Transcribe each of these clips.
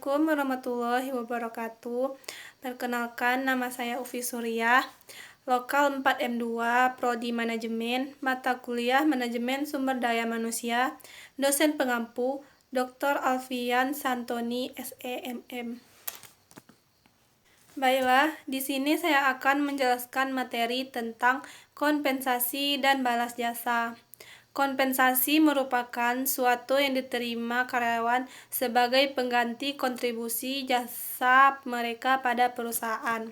Assalamualaikum warahmatullahi wabarakatuh. Perkenalkan, nama saya Ufi Suriah, lokal 4M2, Prodi Manajemen, mata kuliah Manajemen Sumber Daya Manusia, dosen pengampu, Dr. Alfian Santoni, SEMM. Baiklah, di sini saya akan menjelaskan materi tentang kompensasi dan balas jasa. Kompensasi merupakan suatu yang diterima karyawan sebagai pengganti kontribusi jasa mereka pada perusahaan.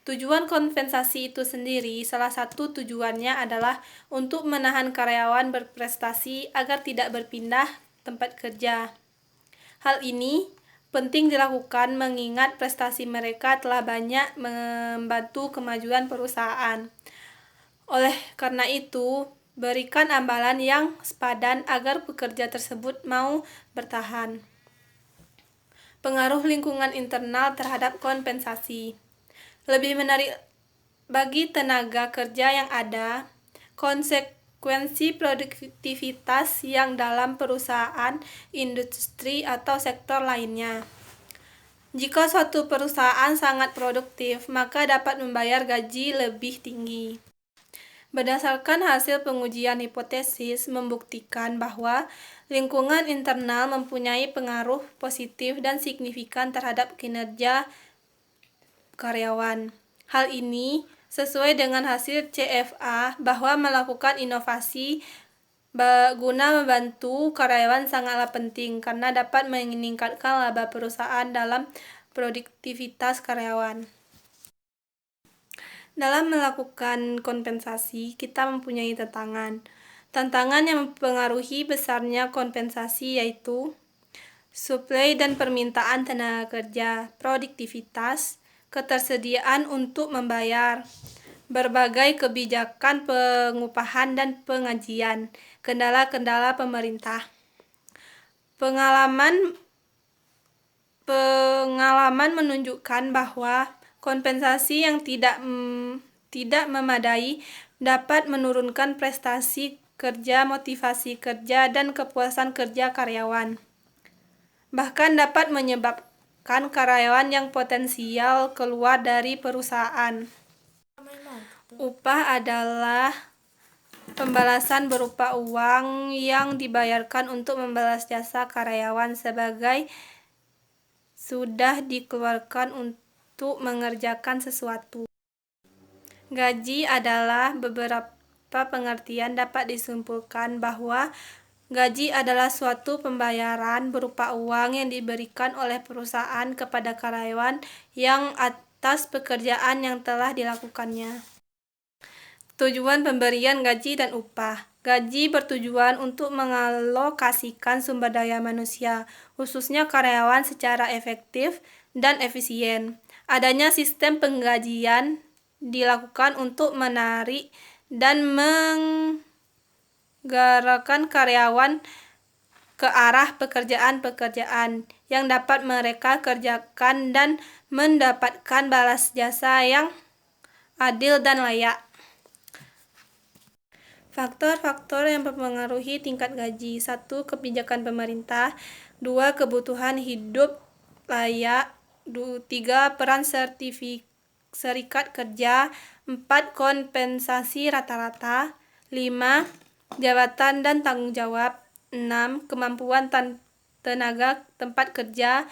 Tujuan kompensasi itu sendiri, salah satu tujuannya adalah untuk menahan karyawan berprestasi agar tidak berpindah tempat kerja. Hal ini penting dilakukan mengingat prestasi mereka telah banyak membantu kemajuan perusahaan. Oleh karena itu, berikan imbalan yang sepadan agar pekerja tersebut mau bertahan. Pengaruh lingkungan internal terhadap kompensasi. Lebih menarik bagi tenaga kerja yang ada, konsekuensi produktivitas yang dalam perusahaan, industri, atau sektor lainnya. Jika suatu perusahaan sangat produktif, maka dapat membayar gaji lebih tinggi. Berdasarkan hasil pengujian hipotesis membuktikan bahwa lingkungan internal mempunyai pengaruh positif dan signifikan terhadap kinerja karyawan. Hal ini sesuai dengan hasil CFA bahwa melakukan inovasi guna membantu karyawan sangatlah penting karena dapat meningkatkan laba perusahaan dalam produktivitas karyawan. Dalam melakukan kompensasi, kita mempunyai tantangan. Tantangan yang mempengaruhi besarnya kompensasi yaitu suplai dan permintaan tenaga kerja, produktivitas, ketersediaan untuk membayar, berbagai kebijakan pengupahan dan pengajian, kendala-kendala pemerintah. Pengalaman menunjukkan bahwa kompensasi yang tidak memadai dapat menurunkan prestasi kerja, motivasi kerja, dan kepuasan kerja karyawan. Bahkan dapat menyebabkan karyawan yang potensial keluar dari perusahaan. Upah adalah pembalasan berupa uang yang dibayarkan untuk membalas jasa karyawan sebagai sudah dikeluarkan untuk mengerjakan sesuatu. Gaji adalah beberapa pengertian dapat disimpulkan bahwa gaji adalah suatu pembayaran berupa uang yang diberikan oleh perusahaan kepada karyawan yang atas pekerjaan yang telah dilakukannya. Tujuan pemberian gaji dan upah. Gaji bertujuan untuk mengalokasikan sumber daya manusia, khususnya karyawan, secara efektif dan efisien. Adanya sistem penggajian dilakukan untuk menarik dan menggerakkan karyawan ke arah pekerjaan-pekerjaan yang dapat mereka kerjakan dan mendapatkan balas jasa yang adil dan layak. Faktor-faktor yang mempengaruhi tingkat gaji. 1. Kebijakan pemerintah. 2. Kebutuhan hidup layak. 3. Peran serikat kerja. 4. Kompensasi rata-rata. 5. Jabatan dan tanggung jawab. 6. Kemampuan tenaga tempat kerja.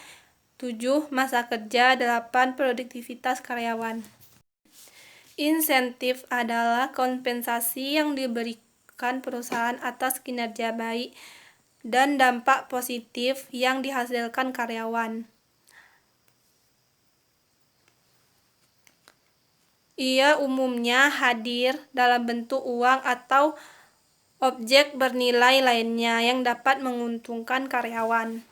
7. Masa kerja. 8. Produktivitas karyawan. Insentif adalah kompensasi yang diberikan perusahaan atas kinerja baik dan dampak positif yang dihasilkan karyawan. Ia umumnya hadir dalam bentuk uang atau objek bernilai lainnya yang dapat menguntungkan karyawan.